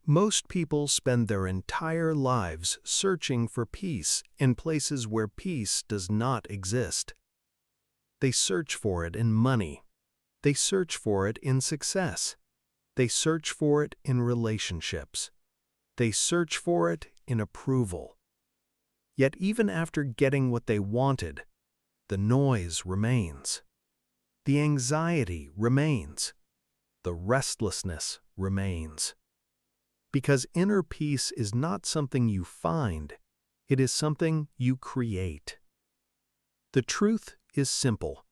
Most people spend their entire lives searching for peace in places where peace does not exist. They search for it in money. They search for it in success. They search for it in relationships. They search for it in approval. Yet even after getting what they wanted, the noise remains. The anxiety remains. The restlessness remains. Because inner peace is not something you find, it is something you create. The truth is simple.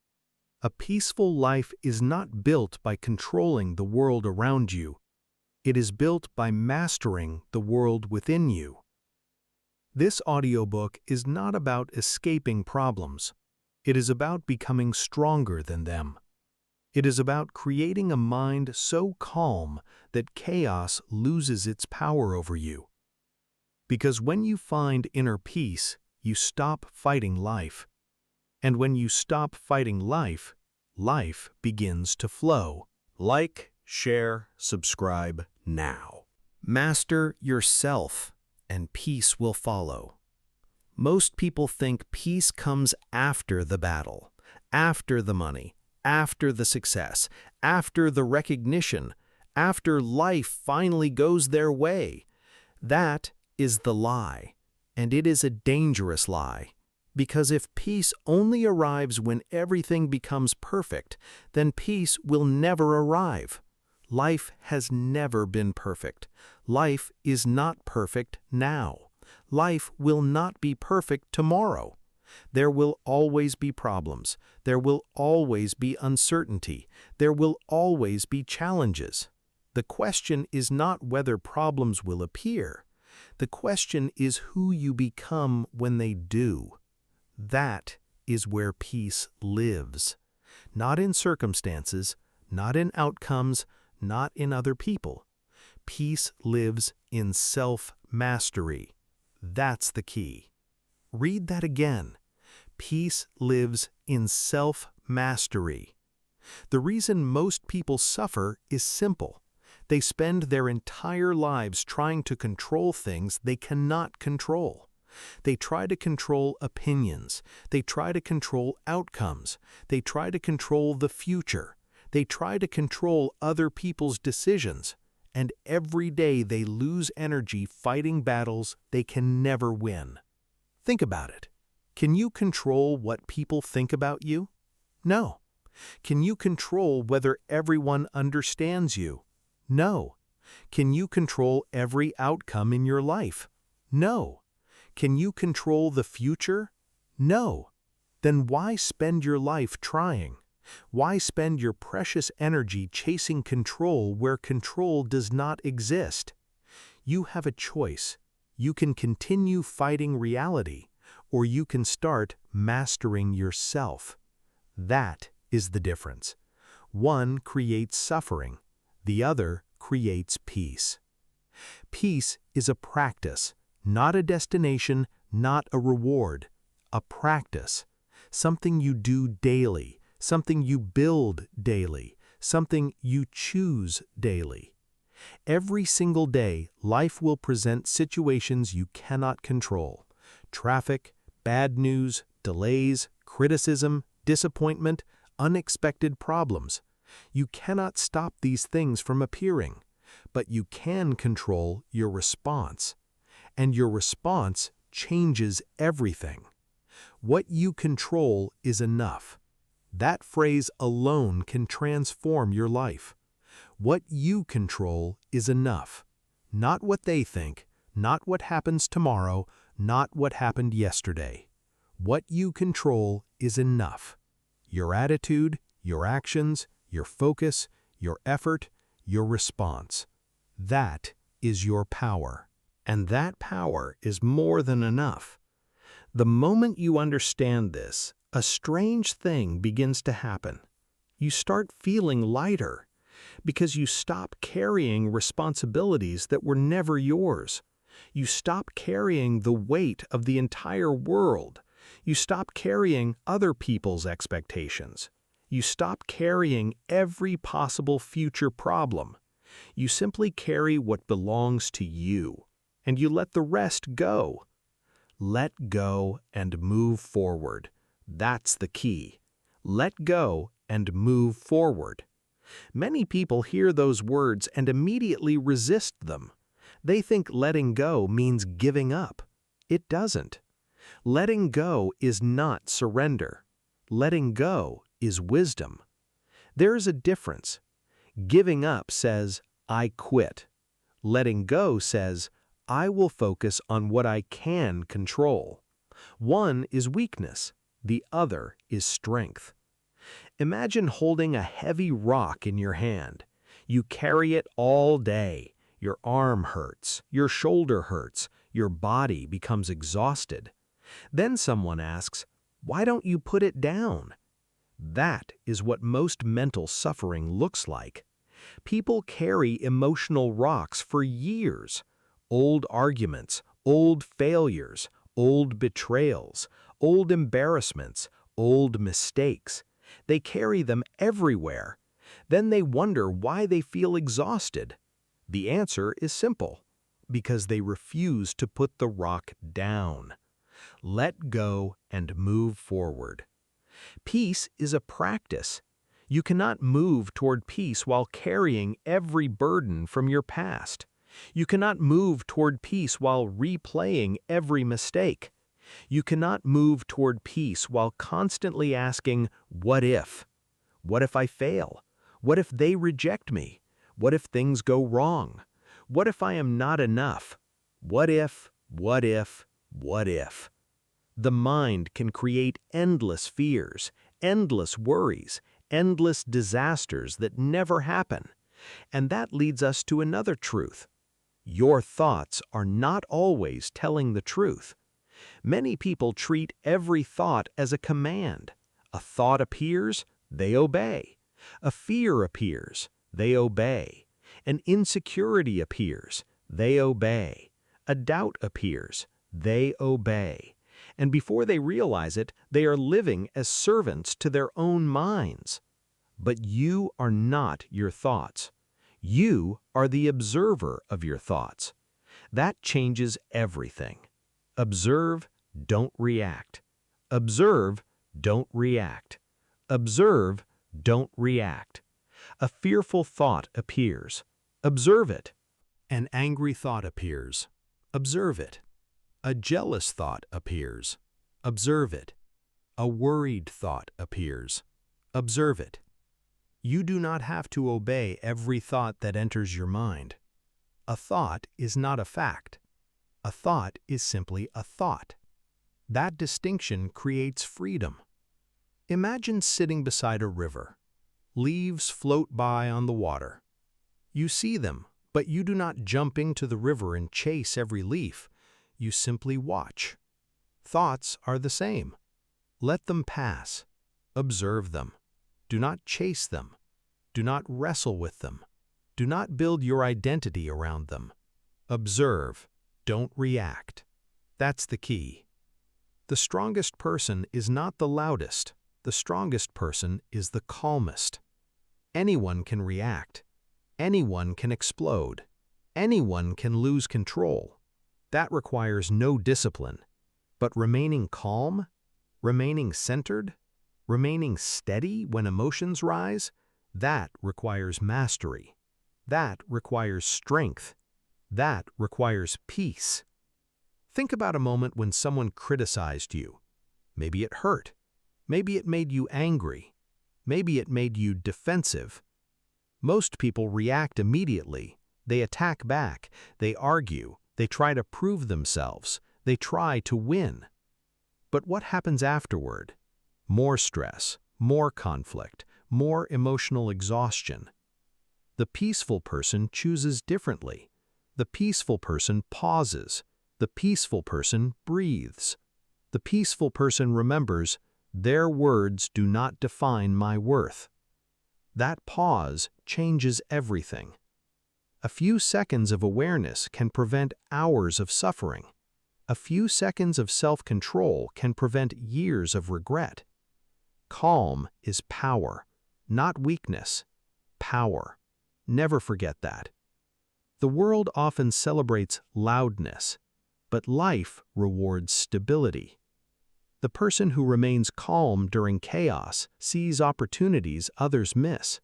A peaceful life is not built by controlling the world around you. It is built by mastering the world within you. This audiobook is not about escaping problems. It is about becoming stronger than them. It is about creating a mind so calm that chaos loses its power over you. Because when you find inner peace, you stop fighting life. And when you stop fighting life, life begins to flow. Like, share, subscribe now. Master yourself, and peace will follow. Most people think peace comes after the battle, after the money, after the success, after the recognition, after life finally goes their way. That is the lie, and it is a dangerous lie. Because if peace only arrives when everything becomes perfect, then peace will never arrive. Life has never been perfect. Life is not perfect now. Life will not be perfect tomorrow. There will always be problems. There will always be uncertainty. There will always be challenges. The question is not whether problems will appear. The question is who you become when they do. That is where peace lives. Not in circumstances, not in outcomes, not in other people. Peace lives in self-mastery. That's the key. Read that again. Peace lives in self-mastery. The reason most people suffer is simple. They spend their entire lives trying to control things they cannot control. They try to control opinions. They try to control outcomes. They try to control the future. They try to control other people's decisions. And every day they lose energy fighting battles they can never win. Think about it. Can you control what people think about you? No. Can you control whether everyone understands you? No. Can you control every outcome in your life? No. Can you control the future? No. Then why spend your life trying? Why spend your precious energy chasing control where control does not exist? You have a choice. You can continue fighting reality, or you can start mastering yourself. That is the difference. One creates suffering. The other creates peace. Peace is a practice, not a destination, not a reward. A practice. Something you do daily, something you build daily, something you choose daily. Every single day, life will present situations you cannot control. Traffic, bad news, delays, criticism, disappointment, unexpected problems. You cannot stop these things from appearing, but you can control your response. And your response changes everything. What you control is enough. That phrase alone can transform your life. What you control is enough. Not what they think, not what happens tomorrow, not what happened yesterday. What you control is enough. Your attitude, your actions, your focus, your effort, your response. That is your power. And that power is more than enough. The moment you understand this, a strange thing begins to happen. You start feeling lighter because you stop carrying responsibilities that were never yours. You stop carrying the weight of the entire world. You stop carrying other people's expectations. You stop carrying every possible future problem. You simply carry what belongs to you, and you let the rest go. Let go and move forward. That's the key. Let go and move forward. Many people hear those words and immediately resist them. They think letting go means giving up. It doesn't. Letting go is not surrender. Letting go is wisdom. There is a difference. Giving up says, I quit. Letting go says, I will focus on what I can control. One is weakness, the other is strength. Imagine holding a heavy rock in your hand. You carry it all day. Your arm hurts, your shoulder hurts, your body becomes exhausted. Then someone asks, why don't you put it down? That is what most mental suffering looks like. People carry emotional rocks for years. Old arguments, old failures, old betrayals, old embarrassments, old mistakes. They carry them everywhere. Then they wonder why they feel exhausted. The answer is simple: because they refuse to put the rock down. Let go and move forward. Peace is a practice. You cannot move toward peace while carrying every burden from your past. You cannot move toward peace while replaying every mistake. You cannot move toward peace while constantly asking, what if? What if I fail? What if they reject me? What if things go wrong? What if I am not enough? What if, what if, what if? The mind can create endless fears, endless worries, endless disasters that never happen. And that leads us to another truth. Your thoughts are not always telling the truth. Many people treat every thought as a command. A thought appears, they obey. A fear appears, they obey. An insecurity appears, they obey. A doubt appears, they obey. And before they realize it, they are living as servants to their own minds. But you are not your thoughts. You are the observer of your thoughts. That changes everything. Observe, don't react. Observe, don't react. Observe, don't react. A fearful thought appears. Observe it. An angry thought appears. Observe it. A jealous thought appears. Observe it. A worried thought appears. Observe it. You do not have to obey every thought that enters your mind. A thought is not a fact. A thought is simply a thought. That distinction creates freedom. Imagine sitting beside a river. Leaves float by on the water. You see them, but you do not jump into the river and chase every leaf. You simply watch. Thoughts are the same. Let them pass. Observe them. Do not chase them. Do not wrestle with them. Do not build your identity around them. Observe. Don't react. That's the key. The strongest person is not the loudest. The strongest person is the calmest. Anyone can react. Anyone can explode. Anyone can lose control. That requires no discipline. But remaining calm, remaining centered, remaining steady when emotions rise, that requires mastery. That requires strength. That requires peace. Think about a moment when someone criticized you. Maybe it hurt. Maybe it made you angry. Maybe it made you defensive. Most people react immediately. They attack back. They argue. They try to prove themselves. They try to win. But what happens afterward? More stress, more conflict, more emotional exhaustion. The peaceful person chooses differently. The peaceful person pauses. The peaceful person breathes. The peaceful person remembers, their words do not define my worth. That pause changes everything. A few seconds of awareness can prevent hours of suffering. A few seconds of self-control can prevent years of regret. Calm is power, not weakness. Power. Never forget that. The world often celebrates loudness, but life rewards stability. The person who remains calm during chaos sees opportunities others miss.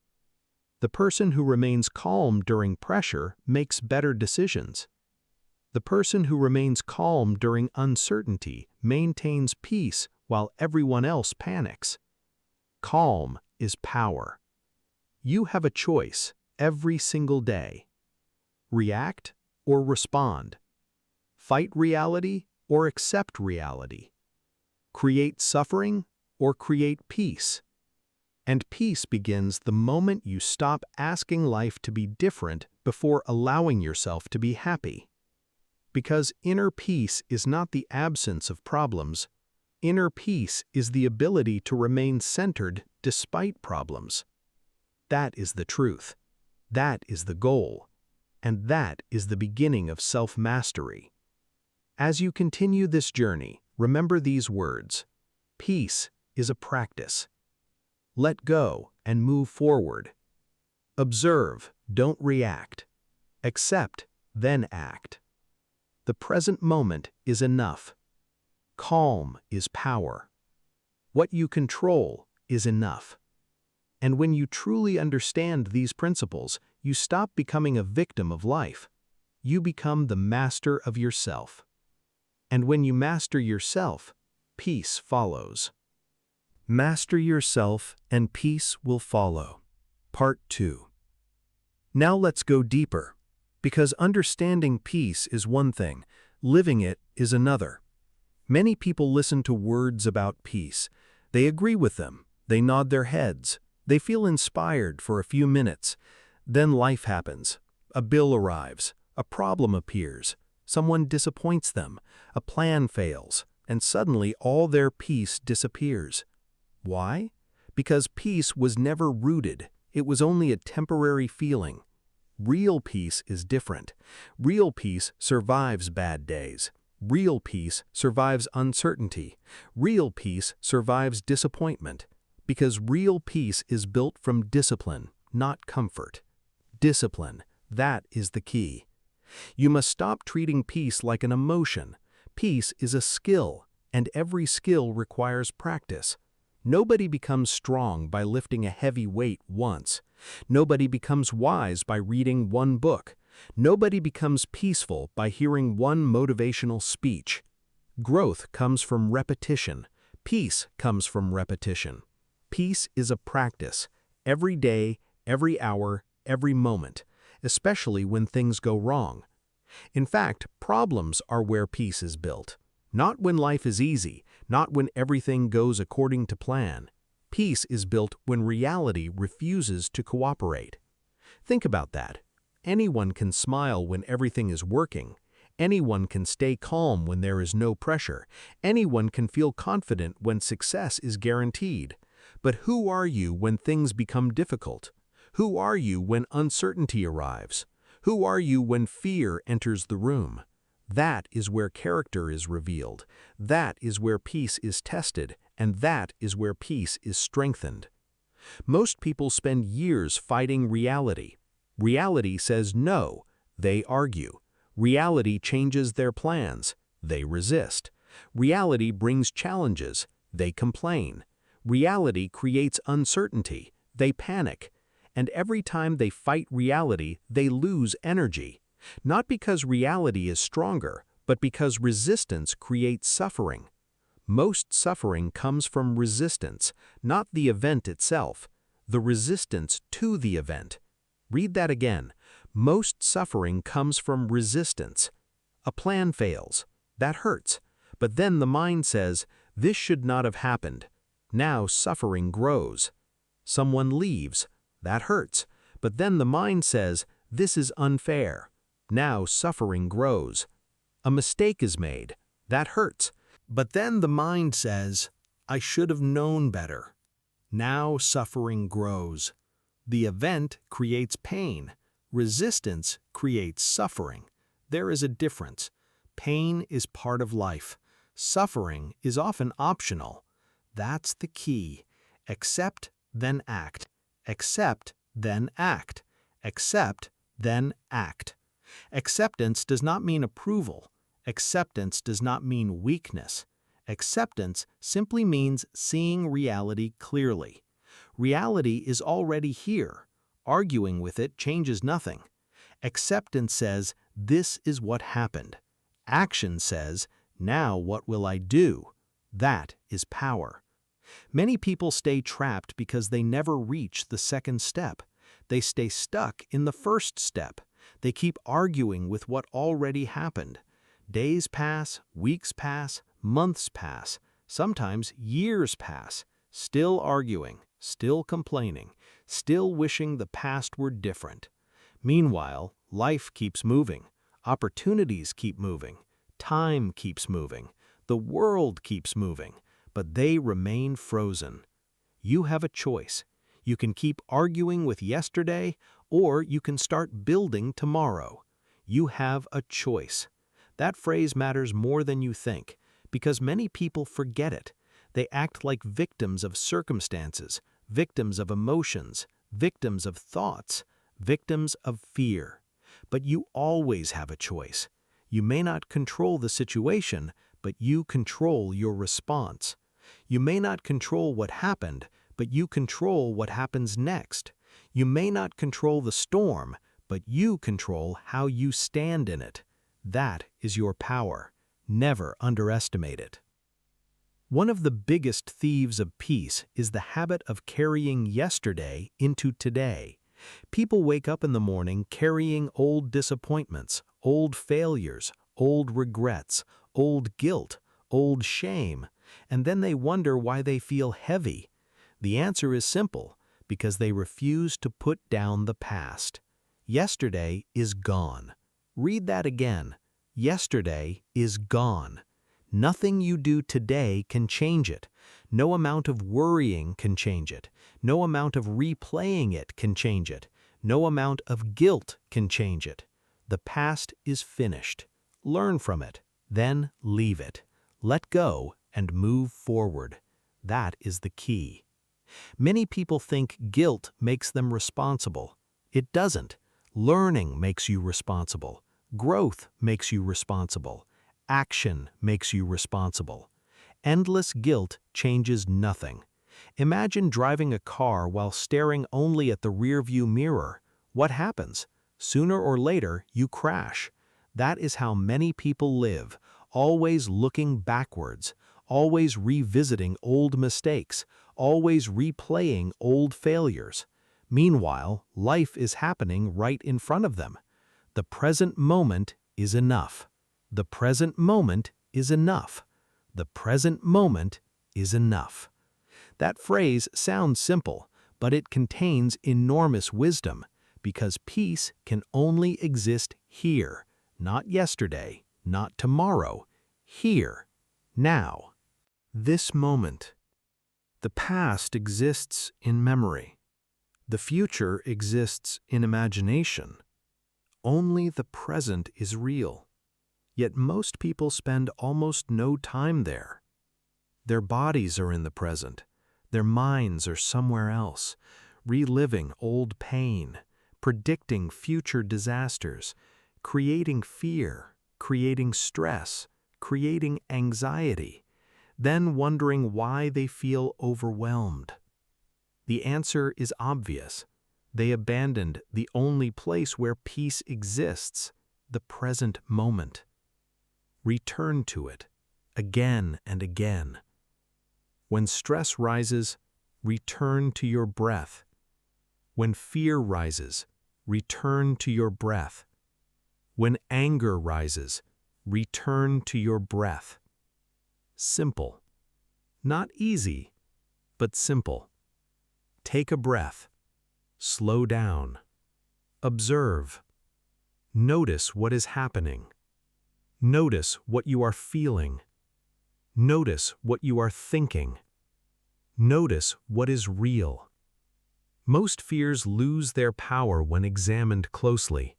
The person who remains calm during pressure makes better decisions. The person who remains calm during uncertainty maintains peace while everyone else panics. Calm is power. You have a choice every single day. React or respond. Fight reality or accept reality. Create suffering or create peace. And peace begins the moment you stop asking life to be different before allowing yourself to be happy. Because inner peace is not the absence of problems. Inner peace is the ability to remain centered despite problems. That is the truth. That is the goal. And that is the beginning of self-mastery. As you continue this journey, remember these words. Peace is a practice. Let go and move forward. Observe, don't react. Accept, then act. The present moment is enough. Calm is power. What you control is enough. And when you truly understand these principles, you stop becoming a victim of life. You become the master of yourself. And when you master yourself, peace follows. Master yourself and peace will follow. Part 2. Now let's go deeper. Because understanding peace is one thing, living it is another. Many people listen to words about peace. They agree with them. They nod their heads. They feel inspired for a few minutes. Then life happens. A bill arrives. A problem appears. Someone disappoints them. A plan fails. And suddenly all their peace disappears. Why? Because peace was never rooted. It was only a temporary feeling. Real peace is different. Real peace survives bad days. Real peace survives uncertainty. Real peace survives disappointment. Because real peace is built from discipline, not comfort. Discipline, that is the key. You must stop treating peace like an emotion. Peace is a skill, and every skill requires practice. Nobody becomes strong by lifting a heavy weight once. Nobody becomes wise by reading one book. Nobody becomes peaceful by hearing one motivational speech. Growth comes from repetition. Peace comes from repetition. Peace is a practice, every day, every hour, every moment, especially when things go wrong. In fact, problems are where peace is built. Not when life is easy, not when everything goes according to plan. Peace is built when reality refuses to cooperate. Think about that. Anyone can smile when everything is working. Anyone can stay calm when there is no pressure. Anyone can feel confident when success is guaranteed. But who are you when things become difficult? Who are you when uncertainty arrives? Who are you when fear enters the room? That is where character is revealed. That is where peace is tested, and that is where peace is strengthened. Most people spend years fighting reality. Reality says no. They argue. Reality changes their plans. They resist. Reality brings challenges. They complain. Reality creates uncertainty. They panic. And every time they fight reality, they lose energy. Not because reality is stronger, but because resistance creates suffering. Most suffering comes from resistance, not the event itself, the resistance to the event. Read that again. Most suffering comes from resistance. A plan fails. That hurts. But then the mind says, this should not have happened. Now suffering grows. Someone leaves. That hurts. But then the mind says, this is unfair. Now suffering grows. A mistake is made. That hurts. But then the mind says, I should have known better. Now suffering grows. The event creates pain. Resistance creates suffering. There is a difference. Pain is part of life. Suffering is often optional. That's the key. Accept, then act. Accept, then act. Accept, then act. Acceptance does not mean approval. Acceptance does not mean weakness. Acceptance simply means seeing reality clearly. Reality is already here. Arguing with it changes nothing. Acceptance says, this is what happened. Action says, now what will I do? That is power. Many people stay trapped because they never reach the second step. They stay stuck in the first step. They keep arguing with what already happened. Days pass, weeks pass, months pass, sometimes years pass, still arguing, still complaining, still wishing the past were different. Meanwhile, life keeps moving, opportunities keep moving, time keeps moving, the world keeps moving, but they remain frozen. You have a choice. You can keep arguing with yesterday, or you can start building tomorrow. You have a choice. That phrase matters more than you think, because many people forget it. They act like victims of circumstances, victims of emotions, victims of thoughts, victims of fear. But you always have a choice. You may not control the situation, but you control your response. You may not control what happened, but you control what happens next. You may not control the storm, but you control how you stand in it. That is your power. Never underestimate it. One of the biggest thieves of peace is the habit of carrying yesterday into today. People wake up in the morning carrying old disappointments, old failures, old regrets, old guilt, old shame, and then they wonder why they feel heavy. The answer is simple, because they refuse to put down the past. Yesterday is gone. Read that again. Yesterday is gone. Nothing you do today can change it. No amount of worrying can change it. No amount of replaying it can change it. No amount of guilt can change it. The past is finished. Learn from it, then leave it. Let go and move forward. That is the key. Many people think guilt makes them responsible. It doesn't. Learning makes you responsible. Growth makes you responsible. Action makes you responsible. Endless guilt changes nothing. Imagine driving a car while staring only at the rearview mirror. What happens? Sooner or later, you crash. That is how many people live, always looking backwards, always revisiting old mistakes, always replaying old failures. Meanwhile, life is happening right in front of them. The present moment is enough. The present moment is enough. The present moment is enough. That phrase sounds simple, but it contains enormous wisdom, because peace can only exist here, not yesterday, not tomorrow, here, now. This moment. The past exists in memory. The future exists in imagination. Only the present is real. Yet most people spend almost no time there. Their bodies are in the present. Their minds are somewhere else, reliving old pain, predicting future disasters, creating fear, creating stress, creating anxiety, then wondering why they feel overwhelmed. The answer is obvious. They abandoned the only place where peace exists, the present moment. Return to it, again and again. When stress rises, return to your breath. When fear rises, return to your breath. When anger rises, return to your breath. Simple. Not easy, but simple. Take a breath. Slow down. Observe. Notice what is happening. Notice what you are feeling. Notice what you are thinking. Notice what is real. Most fears lose their power when examined closely.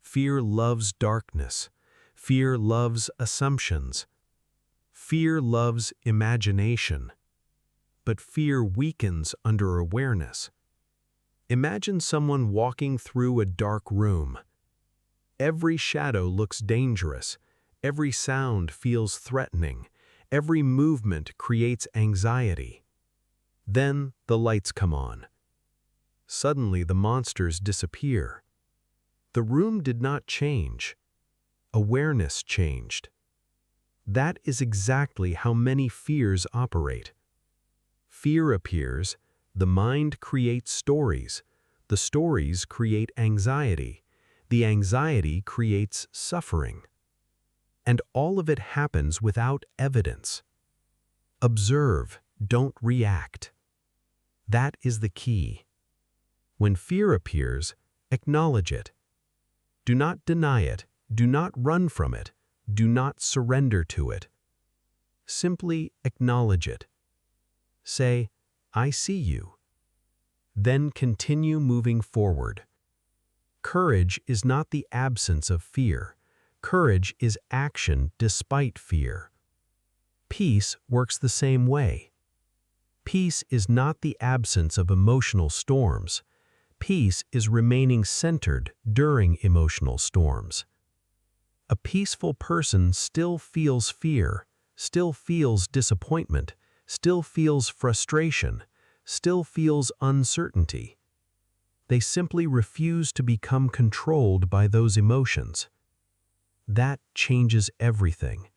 Fear loves darkness. Fear loves assumptions. Fear loves imagination. But fear weakens under awareness. Imagine someone walking through a dark room. Every shadow looks dangerous. Every sound feels threatening. Every movement creates anxiety. Then the lights come on. Suddenly the monsters disappear. The room did not change. Awareness changed. That is exactly how many fears operate. Fear appears, the mind creates stories. The stories create anxiety. The anxiety creates suffering. And all of it happens without evidence. Observe, don't react. That is the key. When fear appears, acknowledge it. Do not deny it. Do not run from it. Do not surrender to it. Simply acknowledge it. Say, I see you. Then continue moving forward. Courage is not the absence of fear. Courage is action despite fear. Peace works the same way. Peace is not the absence of emotional storms. Peace is remaining centered during emotional storms. A peaceful person still feels fear, still feels disappointment, still feels frustration, still feels uncertainty. They simply refuse to become controlled by those emotions. That changes everything.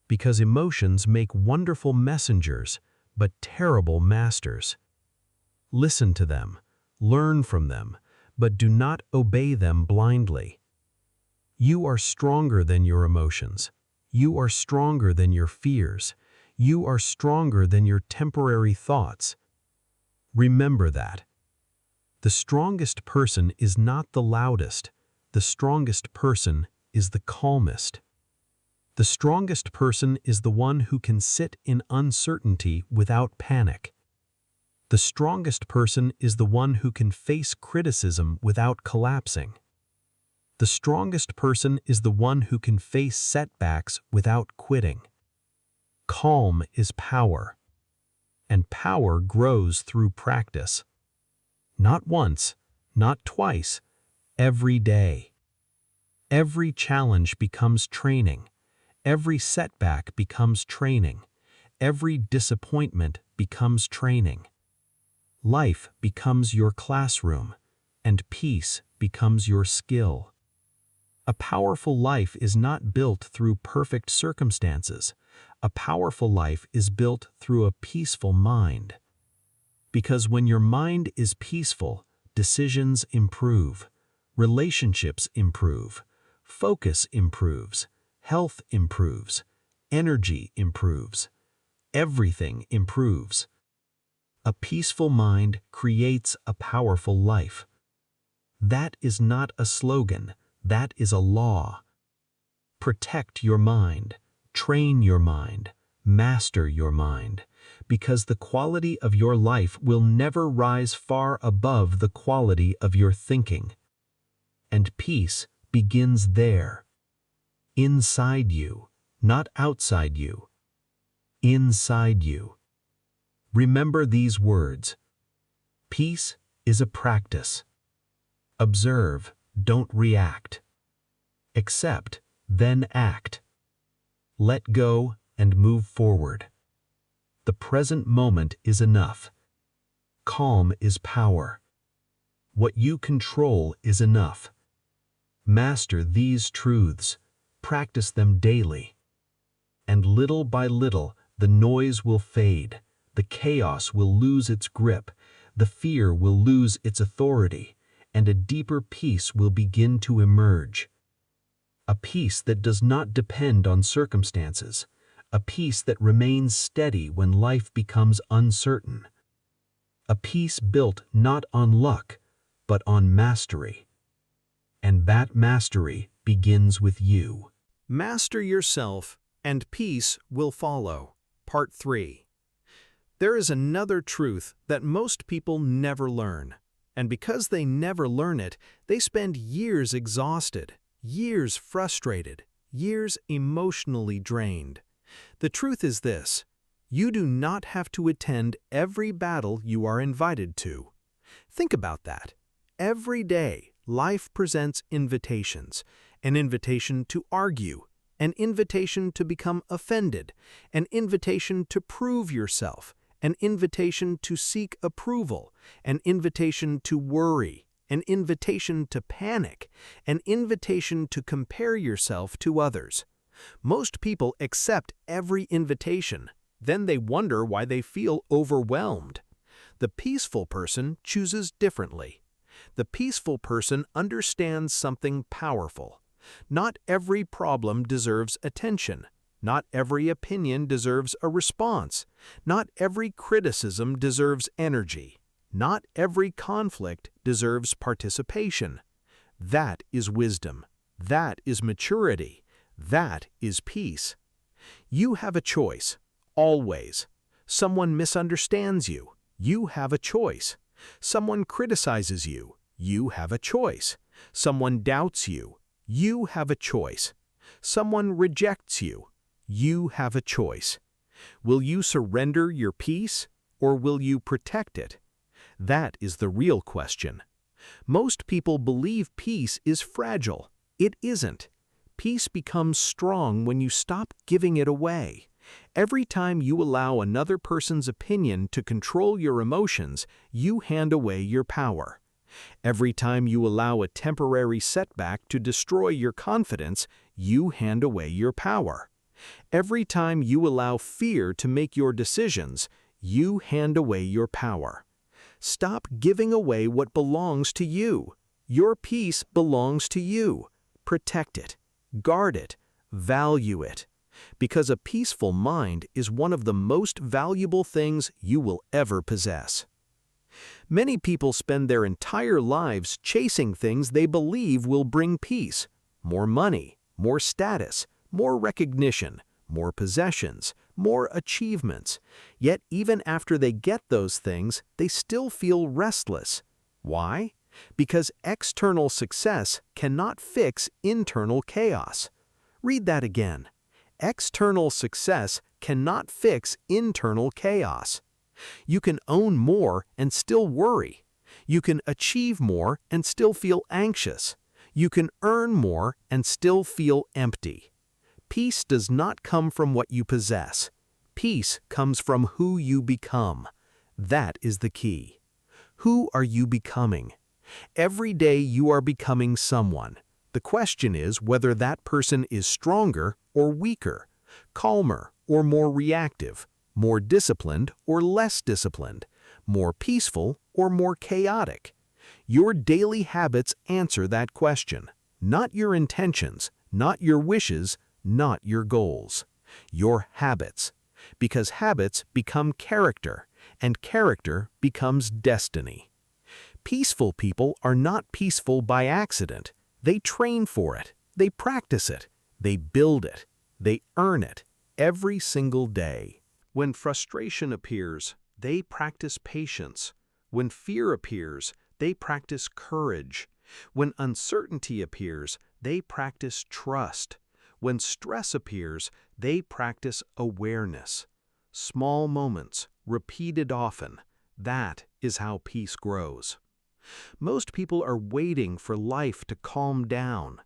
Because emotions make wonderful messengers, but terrible masters. Listen to them, learn from them, but do not obey them blindly. You are stronger than your emotions. You are stronger than your fears. You are stronger than your temporary thoughts. Remember that. The strongest person is not the loudest. The strongest person is the calmest. The strongest person is the one who can sit in uncertainty without panic. The strongest person is the one who can face criticism without collapsing. The strongest person is the one who can face setbacks without quitting. Calm is power, and power grows through practice. Not once, not twice, every day. Every challenge becomes training. Every setback becomes training. Every disappointment becomes training. Life becomes your classroom, and peace becomes your skill. A powerful life is not built through perfect circumstances. A powerful life is built through a peaceful mind. Because when your mind is peaceful, decisions improve, relationships improve, focus improves, health improves, energy improves, everything improves. A peaceful mind creates a powerful life. That is not a slogan, that is a law. Protect your mind, train your mind, master your mind, because the quality of your life will never rise far above the quality of your thinking. And peace begins there. Inside you, not outside you. Inside you. Remember these words. Peace is a practice. Observe, don't react. Accept, then act. Let go and move forward. The present moment is enough. Calm is power. What you control is enough. Master these truths. Practice them daily. And little by little, the noise will fade. The chaos will lose its grip. The fear will lose its authority. And a deeper peace will begin to emerge. A peace that does not depend on circumstances. A peace that remains steady when life becomes uncertain. A peace built not on luck, but on mastery. And that mastery begins with you. Master yourself, and peace will follow. Part 3. There is another truth that most people never learn. And because they never learn it, they spend years exhausted, years frustrated, years emotionally drained. The truth is this: you do not have to attend every battle you are invited to. Think about that. Every day, Life presents invitations, an invitation to argue, an invitation to become offended, an invitation to prove yourself, an invitation to seek approval, an invitation to worry, an invitation to panic, an invitation to compare yourself to others. Most people accept every invitation, then they wonder why they feel overwhelmed. The peaceful person chooses differently. The peaceful person understands something powerful. Not every problem deserves attention. Not every opinion deserves a response. Not every criticism deserves energy. Not every conflict deserves participation. That is wisdom. That is maturity. That is peace. You have a choice, always. Someone misunderstands you. You have a choice. Someone criticizes you. You have a choice. Someone doubts you. You have a choice. Someone rejects you. You have a choice. Will you surrender your peace, or will you protect it? That is the real question. Most people believe peace is fragile. It isn't. Peace becomes strong when you stop giving it away. Every time you allow another person's opinion to control your emotions, you hand away your power. Every time you allow a temporary setback to destroy your confidence, you hand away your power. Every time you allow fear to make your decisions, you hand away your power. Stop giving away what belongs to you. Your peace belongs to you. Protect it. Guard it. Value it. Because a peaceful mind is one of the most valuable things you will ever possess. Many people spend their entire lives chasing things they believe will bring peace. More money, more status, more recognition, more possessions, more achievements. Yet even after they get those things, they still feel restless. Why? Because external success cannot fix internal chaos. Read that again. External success cannot fix internal chaos. You can own more and still worry. You can achieve more and still feel anxious. You can earn more and still feel empty. Peace does not come from what you possess. Peace comes from who you become. That is the key. Who are you becoming? Every day you are becoming someone. The question is whether that person is stronger or weaker, calmer or more reactive, more disciplined or less disciplined, more peaceful or more chaotic. Your daily habits answer that question. Not your intentions, not your wishes, not your goals. Your habits. Because habits become character, and character becomes destiny. Peaceful people are not peaceful by accident. They train for it. They practice it. They build it. They earn it every single day. When frustration appears, they practice patience. When fear appears, they practice courage. When uncertainty appears, they practice trust. When stress appears, they practice awareness. Small moments, repeated often, that is how peace grows. Most people are waiting for life to calm down.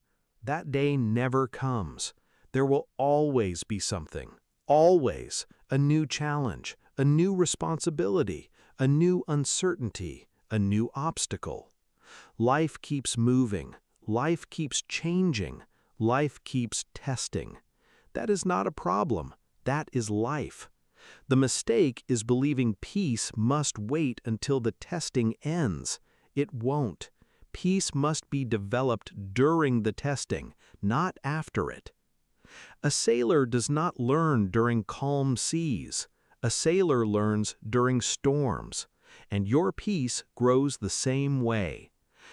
That day never comes. There will always be something. Always a new challenge, a new responsibility, a new uncertainty, a new obstacle. Life keeps moving. Life keeps changing. Life keeps testing. That is not a problem. That is life. The mistake is believing peace must wait until the testing ends. It won't. Peace must be developed during the testing, not after it. A sailor does not learn during calm seas. A sailor learns during storms. And your peace grows the same way.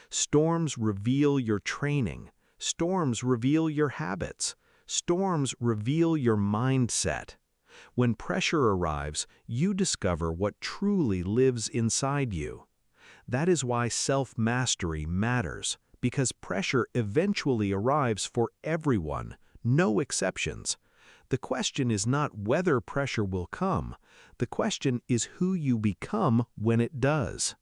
Storms reveal your training. Storms reveal your habits. Storms reveal your mindset. When pressure arrives, you discover what truly lives inside you. That is why self-mastery matters, because pressure eventually arrives for everyone, no exceptions. The question is not whether pressure will come. The question is who you become when it does.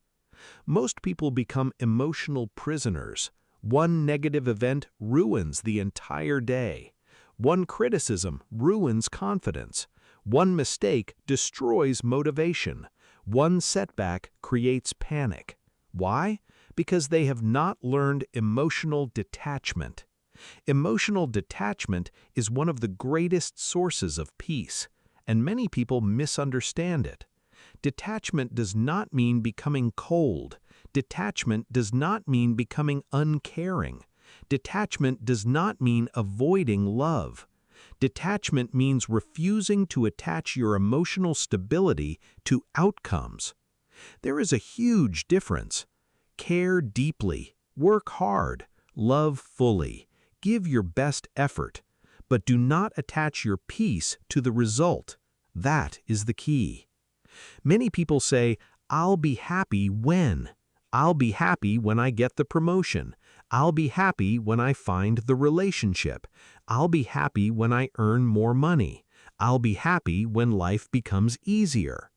Most people become emotional prisoners. One negative event ruins the entire day. One criticism ruins confidence. One mistake destroys motivation. One setback creates panic. Why? Because they have not learned emotional detachment. Emotional detachment is one of the greatest sources of peace, and many people misunderstand it. Detachment does not mean becoming cold. Detachment does not mean becoming uncaring. Detachment does not mean avoiding love. Detachment means refusing to attach your emotional stability to outcomes. There is a huge difference. Care deeply, work hard, love fully, give your best effort, but do not attach your peace to the result. That is the key. Many people say, "I'll be happy when. I'll be happy when I get the promotion. I'll be happy when I find the relationship. I'll be happy when I earn more money. I'll be happy when life becomes easier."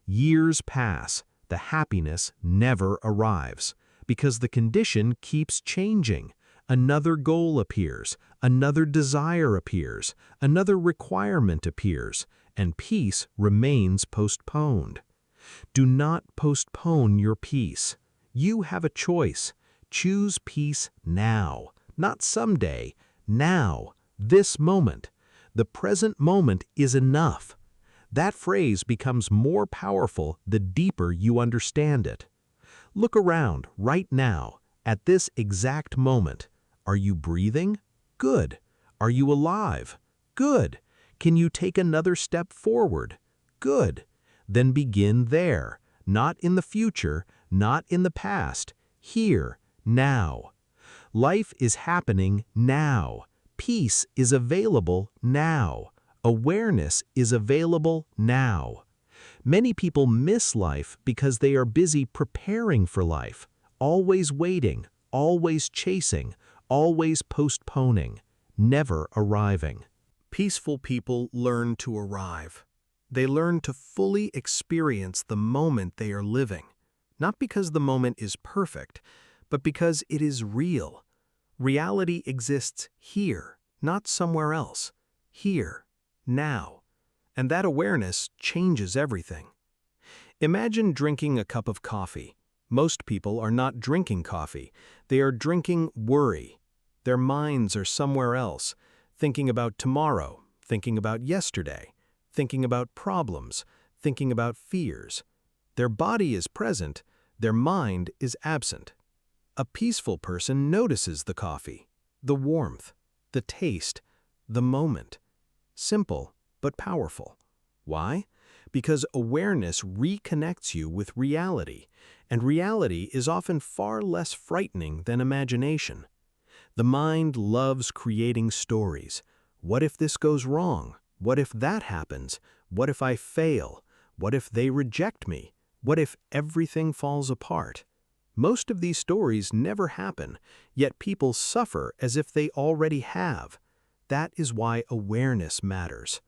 Years pass, the happiness never arrives, because the condition keeps changing. Another goal appears, another desire appears, another requirement appears, and peace remains postponed. Do not postpone your peace. You have a choice. Choose peace now, not someday, now, this moment. The present moment is enough. That phrase becomes more powerful the deeper you understand it. Look around right now, at this exact moment. Are you breathing? Good. Are you alive? Good. Can you take another step forward? Good. Then begin there, not in the future, not in the past, here, now. Life is happening now. Peace is available now. Awareness is available now. Many people miss life because they are busy preparing for life, always waiting, always chasing, always postponing, never arriving. Peaceful people learn to arrive. They learn to fully experience the moment they are living, not because the moment is perfect, but because it is real. Reality exists here, not somewhere else. Here, now. And that awareness changes everything. Imagine drinking a cup of coffee. Most people are not drinking coffee. They are drinking worry. Their minds are somewhere else, thinking about tomorrow, thinking about yesterday, thinking about problems, thinking about fears. Their body is present, their mind is absent. A peaceful person notices the coffee, the warmth, the taste, the moment. Simple, but powerful. Why? Because awareness reconnects you with reality, and reality is often far less frightening than imagination. The mind loves creating stories. What if this goes wrong? What if that happens? What if I fail? What if they reject me? What if everything falls apart? Most of these stories never happen, yet people suffer as if they already have. That is why awareness matters.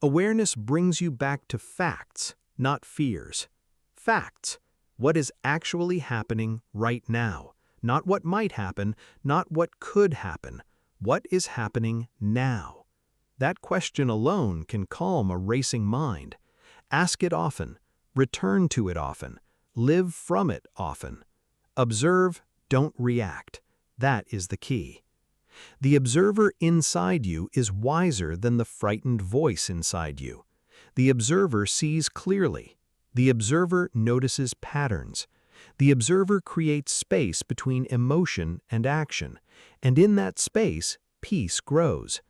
Awareness brings you back to facts, not fears. Facts. What is actually happening right now? Not what might happen, not what could happen. What is happening now? That question alone can calm a racing mind. Ask it often. Return to it often. Live from it often. Observe, don't react. That is the key. The observer inside you is wiser than the frightened voice inside you. The observer sees clearly. The observer notices patterns. The observer creates space between emotion and action, and in that space, peace grows.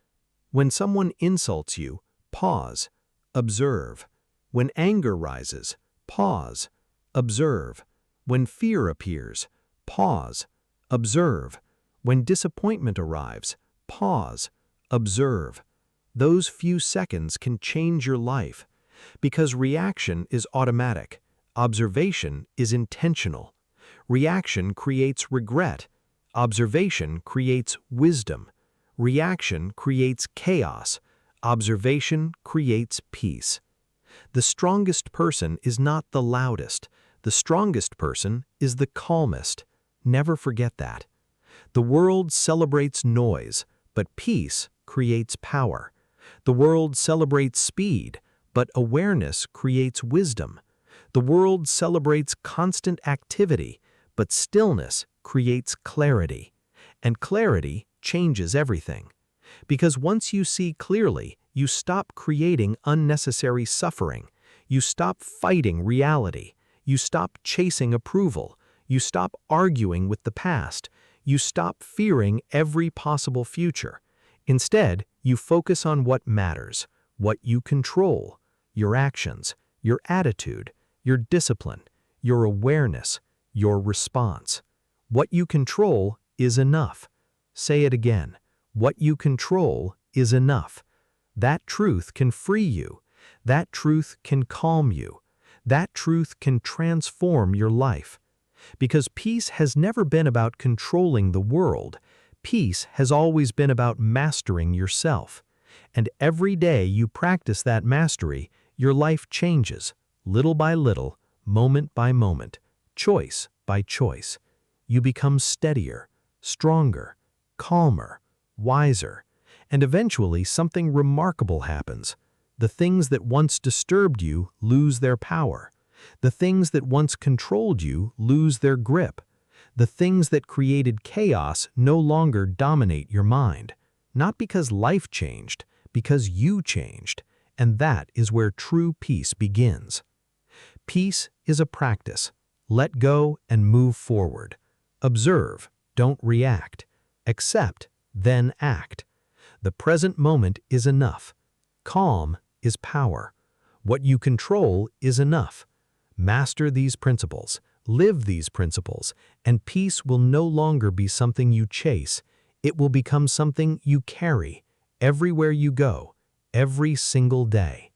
When someone insults you, pause, observe. When anger rises, pause, observe. When fear appears, pause, observe. When disappointment arrives, pause, observe. Those few seconds can change your life, because reaction is automatic. Observation is intentional. Reaction creates regret. Observation creates wisdom. Reaction creates chaos. Observation creates peace. The strongest person is not the loudest. The strongest person is the calmest. Never forget that. The world celebrates noise, but peace creates power. The world celebrates speed, but awareness creates wisdom. The world celebrates constant activity, but stillness creates clarity. And clarity changes everything. Because once you see clearly, you stop creating unnecessary suffering. You stop fighting reality. You stop chasing approval. You stop arguing with the past. You stop fearing every possible future. Instead, you focus on what matters, what you control, your actions, your attitude, your discipline, your awareness, your response. What you control is enough. Say it again. What you control is enough. That truth can free you. That truth can calm you. That truth can transform your life. Because peace has never been about controlling the world. Peace has always been about mastering yourself. And every day you practice that mastery, your life changes, little by little, moment by moment, choice by choice. You become steadier, stronger, calmer, wiser, and eventually something remarkable happens. The things that once disturbed you lose their power. The things that once controlled you lose their grip. The things that created chaos no longer dominate your mind. Not because life changed, because you changed. And that is where true peace begins. Peace is a practice. Let go and move forward. Observe, don't react. Accept, then act. The present moment is enough. Calm is power. What you control is enough. Master these principles, live these principles, and peace will no longer be something you chase. It will become something you carry everywhere you go, every single day.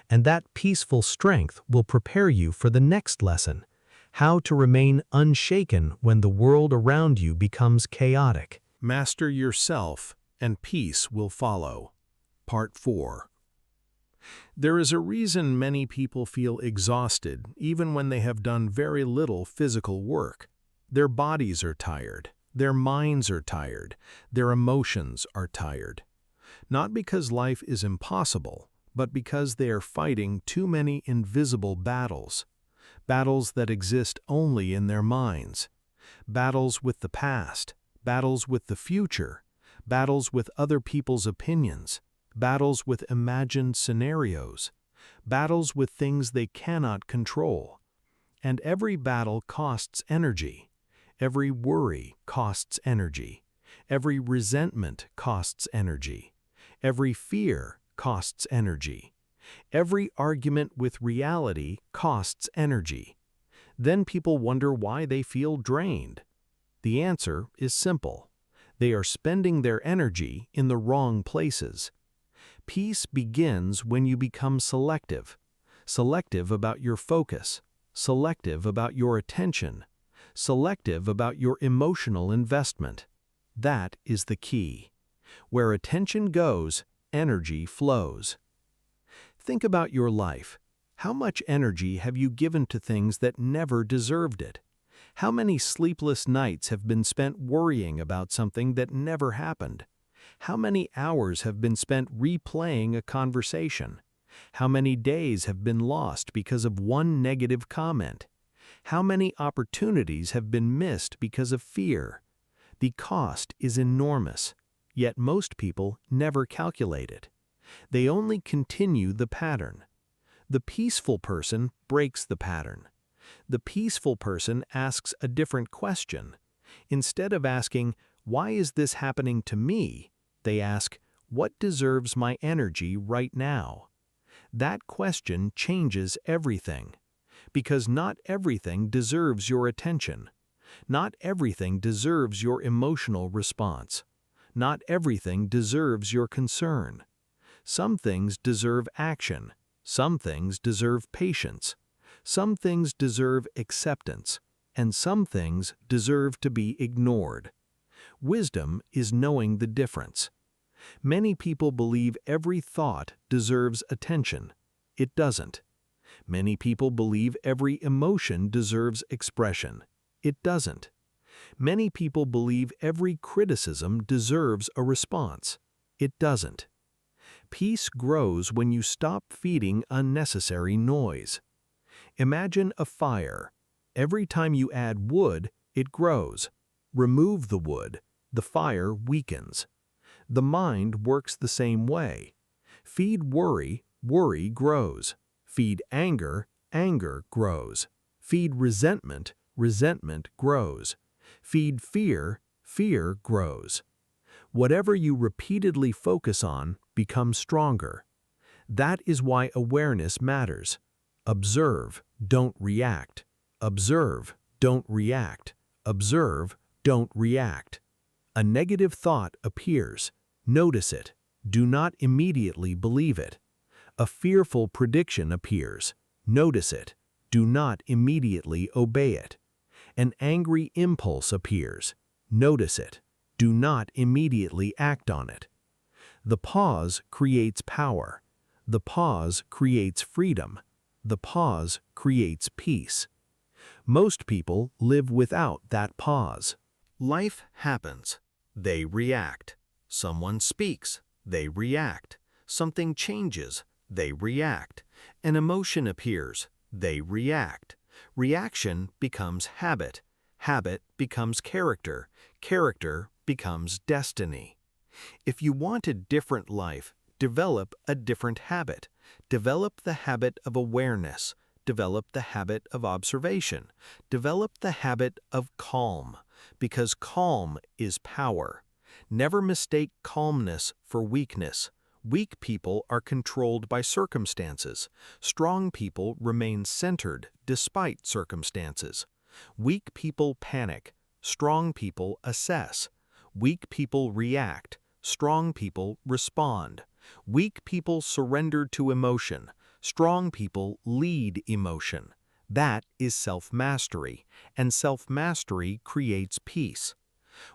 And that peaceful strength will prepare you for the next lesson, how to remain unshaken when the world around you becomes chaotic. Master yourself, and peace will follow. Part 4. There is a reason many people feel exhausted even when they have done very little physical work. Their bodies are tired, their minds are tired, their emotions are tired. Not because life is impossible, but because they are fighting too many invisible battles. Battles that exist only in their minds. Battles with the past, battles with the future, battles with other people's opinions, battles with imagined scenarios, battles with things they cannot control. And every battle costs energy. Every worry costs energy. Every resentment costs energy. Every fear costs energy. Every argument with reality costs energy. Then people wonder why they feel drained. The answer is simple. They are spending their energy in the wrong places. Peace begins when you become selective. Selective about your focus. Selective about your attention. Selective about your emotional investment. That is the key. Where attention goes, energy flows. Think about your life. How much energy have you given to things that never deserved it? How many sleepless nights have been spent worrying about something that never happened? How many hours have been spent replaying a conversation? How many days have been lost because of one negative comment? How many opportunities have been missed because of fear? The cost is enormous, yet most people never calculate it. They only continue the pattern. The peaceful person breaks the pattern. The peaceful person asks a different question. Instead of asking, "Why is this happening to me?" they ask, "What deserves my energy right now?" That question changes everything. Because not everything deserves your attention. Not everything deserves your emotional response. Not everything deserves your concern. Some things deserve action. Some things deserve patience. Some things deserve acceptance. And some things deserve to be ignored. Wisdom is knowing the difference. Many people believe every thought deserves attention. It doesn't. Many people believe every emotion deserves expression. It doesn't. Many people believe every criticism deserves a response. It doesn't. Peace grows when you stop feeding unnecessary noise. Imagine a fire. Every time you add wood, it grows. Remove the wood, the fire weakens. The mind works the same way. Feed worry, worry grows. Feed anger, anger grows. Feed resentment, resentment grows. Feed fear, fear grows. Whatever you repeatedly focus on becomes stronger. That is why awareness matters. Observe, don't react. Observe, don't react. Observe, don't react. A negative thought appears. Notice it. Do not immediately believe it. A fearful prediction appears. Notice it. Do not immediately obey it. An angry impulse appears. Notice it. Do not immediately act on it. The pause creates power. The pause creates freedom. The pause creates peace. Most people live without that pause. Life happens. They react. Someone speaks. They react. Something changes. They react. An emotion appears. They react. Reaction becomes habit. Habit becomes character. Character becomes destiny. If you want a different life, develop a different habit. Develop the habit of awareness. Develop the habit of observation. Develop the habit of calm, because calm is power. Never mistake calmness for weakness. Weak people are controlled by circumstances. Strong people remain centered despite circumstances. Weak people panic. Strong people assess. Weak people react. Strong people respond. Weak people surrender to emotion. Strong people lead emotion. That is self-mastery, and self-mastery creates peace.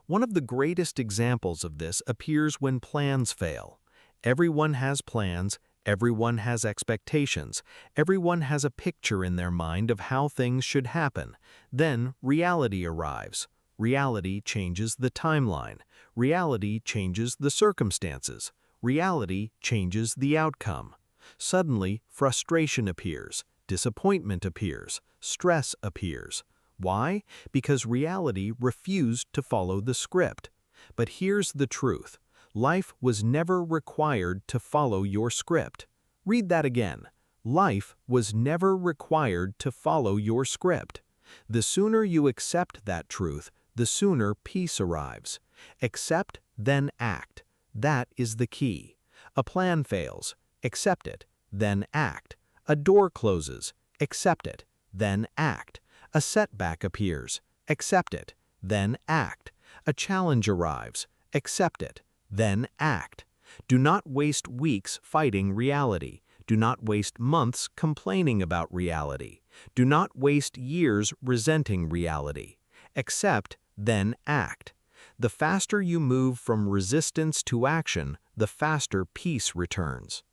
One of the greatest examples of this appears when plans fail. Everyone has plans, everyone has expectations, everyone has a picture in their mind of how things should happen. Then reality arrives. Reality changes the timeline. Reality changes the circumstances. Reality changes the outcome. Suddenly, frustration appears, disappointment appears, stress appears. Why? Because reality refused to follow the script. But here's the truth. Life was never required to follow your script. Read that again. Life was never required to follow your script. The sooner you accept that truth, the sooner peace arrives. Accept, then act. That is the key. A plan fails. Accept it, then act. A door closes. Accept it, then act. A setback appears. Accept it, then act. A challenge arrives. Accept it, then act. Do not waste weeks fighting reality. Do not waste months complaining about reality. Do not waste years resenting reality. Accept, then act. The faster you move from resistance to action, the faster peace returns.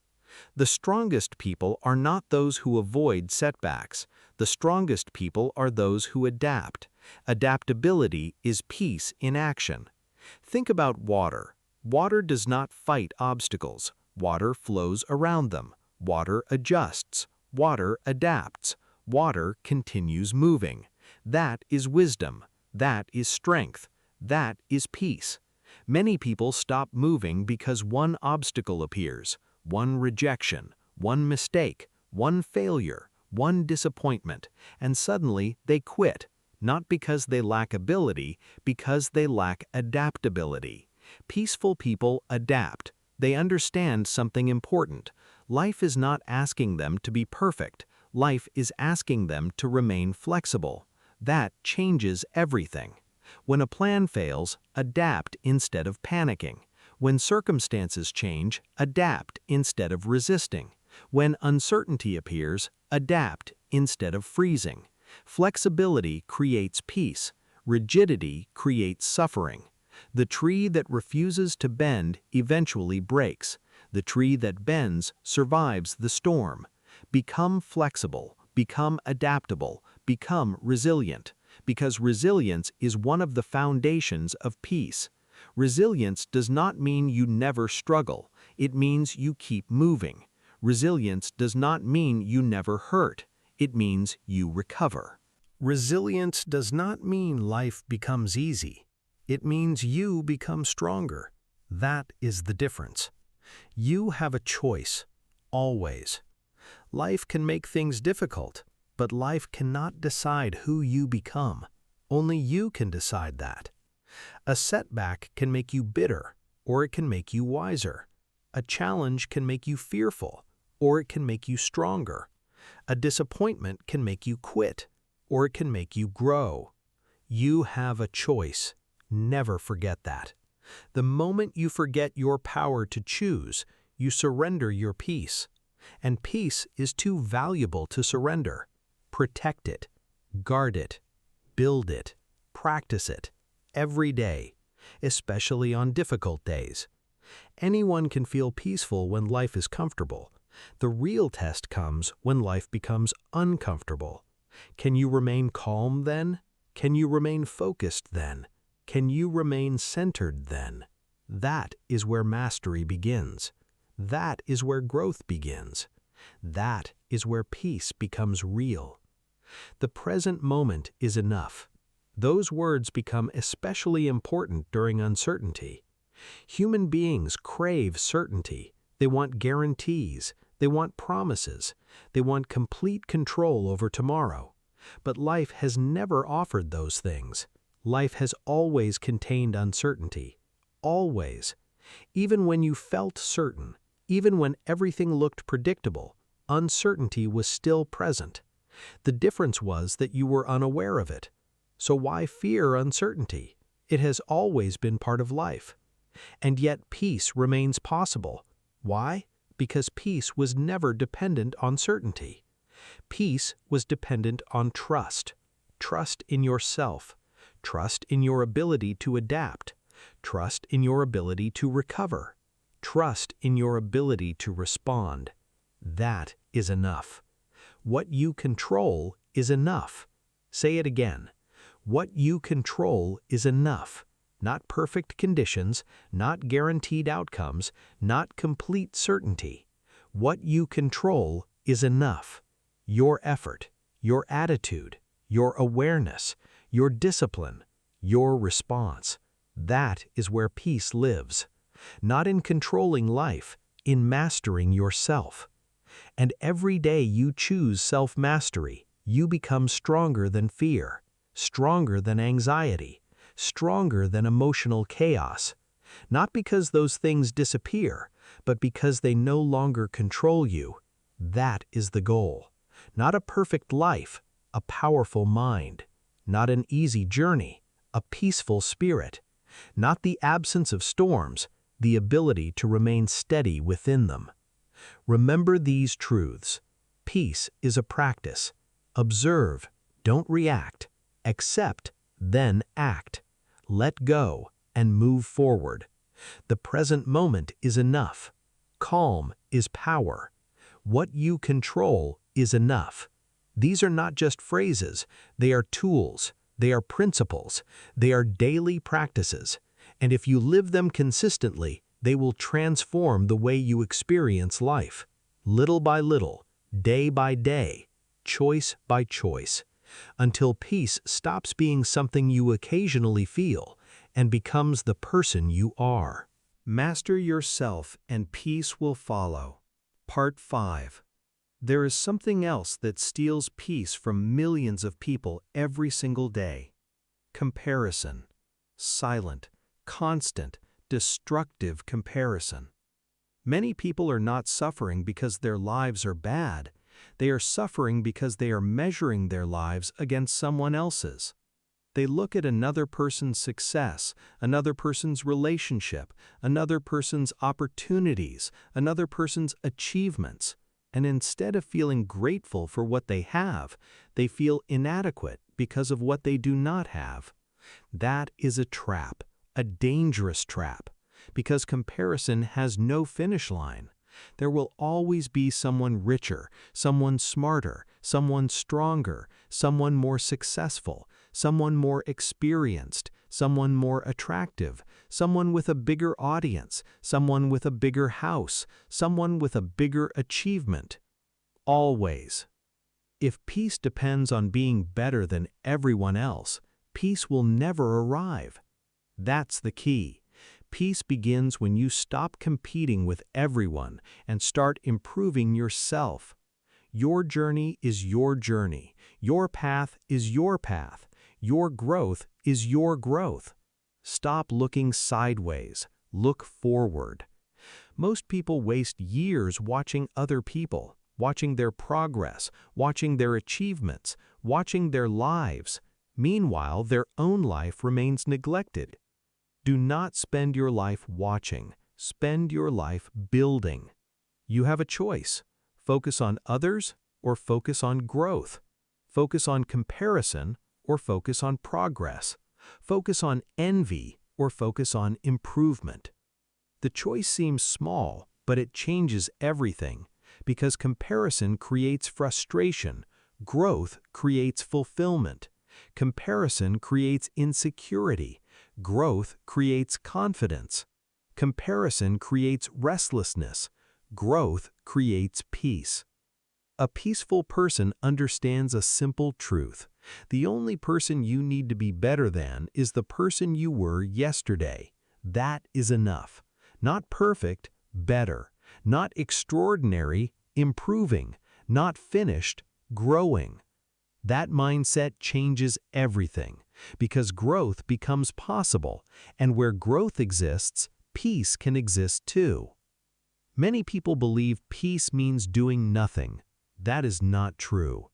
The strongest people are not those who avoid setbacks. The strongest people are those who adapt. Adaptability is peace in action. Think about water. Water does not fight obstacles. Water flows around them. Water adjusts. Water adapts. Water continues moving. That is wisdom. That is strength. That is peace. Many people stop moving because one obstacle appears, one rejection, one mistake, one failure, one disappointment, and suddenly they quit, not because they lack ability, because they lack adaptability. Peaceful people adapt. They understand something important. Life is not asking them to be perfect. Life is asking them to remain flexible. That changes everything. When a plan fails, adapt instead of panicking. When circumstances change, adapt instead of resisting. When uncertainty appears, adapt instead of freezing. Flexibility creates peace. Rigidity creates suffering. The tree that refuses to bend eventually breaks. The tree that bends survives the storm. Become flexible, become adaptable, become resilient, because resilience is one of the foundations of peace. Resilience does not mean you never struggle, it means you keep moving. Resilience does not mean you never hurt, it means you recover. Resilience does not mean life becomes easy, it means you become stronger. That is the difference. You have a choice, always. Life can make things difficult, but life cannot decide who you become. Only you can decide that. A setback can make you bitter, or it can make you wiser. A challenge can make you fearful, or it can make you stronger. A disappointment can make you quit, or it can make you grow. You have a choice. Never forget that. The moment you forget your power to choose, you surrender your peace. And peace is too valuable to surrender. Protect it, guard it, build it, practice it, every day, especially on difficult days. Anyone can feel peaceful when life is comfortable. The real test comes when life becomes uncomfortable. Can you remain calm then? Can you remain focused then? Can you remain centered then? That is where mastery begins. That is where growth begins. That is where peace becomes real. The present moment is enough. Those words become especially important during uncertainty. Human beings crave certainty. They want guarantees. They want promises. They want complete control over tomorrow. But life has never offered those things. Life has always contained uncertainty. Always. Even when you felt certain, even when everything looked predictable, uncertainty was still present. The difference was that you were unaware of it. So why fear uncertainty? It has always been part of life. And yet peace remains possible. Why? Because peace was never dependent on certainty. Peace was dependent on trust. Trust in yourself. Trust in your ability to adapt. Trust in your ability to recover. Trust in your ability to respond. That is enough. What you control is enough. Say it again. What you control is enough. Not perfect conditions, not guaranteed outcomes, not complete certainty. What you control is enough. Your effort, your attitude, your awareness, your discipline, your response. That is where peace lives. Not in controlling life, in mastering yourself. And every day you choose self-mastery, you become stronger than fear, stronger than anxiety, stronger than emotional chaos. Not because those things disappear, but because they no longer control you. That is the goal. Not a perfect life, a powerful mind. Not an easy journey, a peaceful spirit. Not the absence of storms, the ability to remain steady within them. Remember these truths. Peace is a practice. Observe, don't react. Accept, then act. Let go and move forward. The present moment is enough. Calm is power. What you control is enough. These are not just phrases, they are tools, they are principles, they are daily practices, and if you live them consistently, they will transform the way you experience life, little by little, day by day, choice by choice, until peace stops being something you occasionally feel and becomes the person you are. Master yourself and peace will follow. Part 5. There is something else that steals peace from millions of people every single day. Comparison. Silent, constant, destructive comparison. Many people are not suffering because their lives are bad. They are suffering because they are measuring their lives against someone else's. They look at another person's success, another person's relationship, another person's opportunities, another person's achievements, and instead of feeling grateful for what they have, they feel inadequate because of what they do not have. That is a trap, a dangerous trap, because comparison has no finish line. There will always be someone richer, someone smarter, someone stronger, someone more successful, someone more experienced, someone more attractive, someone with a bigger audience, someone with a bigger house, someone with a bigger achievement. Always. If peace depends on being better than everyone else, peace will never arrive. That's the key. Peace begins when you stop competing with everyone and start improving yourself. Your journey is your journey. Your path is your path. Your growth is your growth. Stop looking sideways. Look forward. Most people waste years watching other people, watching their progress, watching their achievements, watching their lives. Meanwhile, their own life remains neglected. Do not spend your life watching. Spend your life building. You have a choice. Focus on others or focus on growth. Focus on comparison or focus on progress. Focus on envy or focus on improvement. The choice seems small, but it changes everything, because comparison creates frustration, growth creates fulfillment. Comparison creates insecurity, growth creates confidence. Comparison creates restlessness, growth creates peace. A peaceful person understands a simple truth. The only person you need to be better than is the person you were yesterday. That is enough. Not perfect, better. Not extraordinary, improving. Not finished, growing. That mindset changes everything, because growth becomes possible, and where growth exists, peace can exist too. Many people believe peace means doing nothing. That is not true.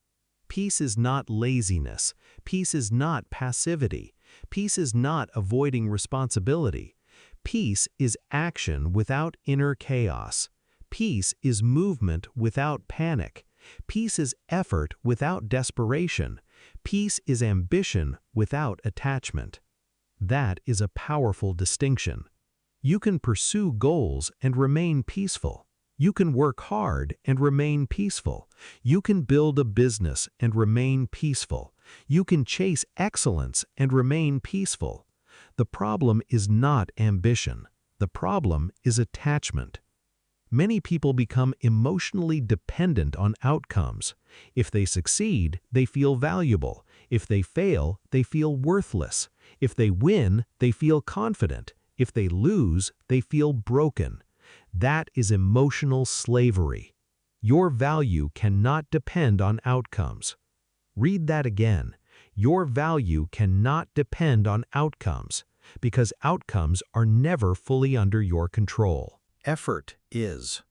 Peace is not laziness. Peace is not passivity. Peace is not avoiding responsibility. Peace is action without inner chaos. Peace is movement without panic. Peace is effort without desperation. Peace is ambition without attachment. That is a powerful distinction. You can pursue goals and remain peaceful. You can work hard and remain peaceful. You can build a business and remain peaceful. You can chase excellence and remain peaceful. The problem is not ambition. The problem is attachment. Many people become emotionally dependent on outcomes. If they succeed, they feel valuable. If they fail, they feel worthless. If they win, they feel confident. If they lose, they feel broken. That is emotional slavery. Your value cannot depend on outcomes. Read that again. Your value cannot depend on outcomes, because outcomes are never fully under your control. Effort is.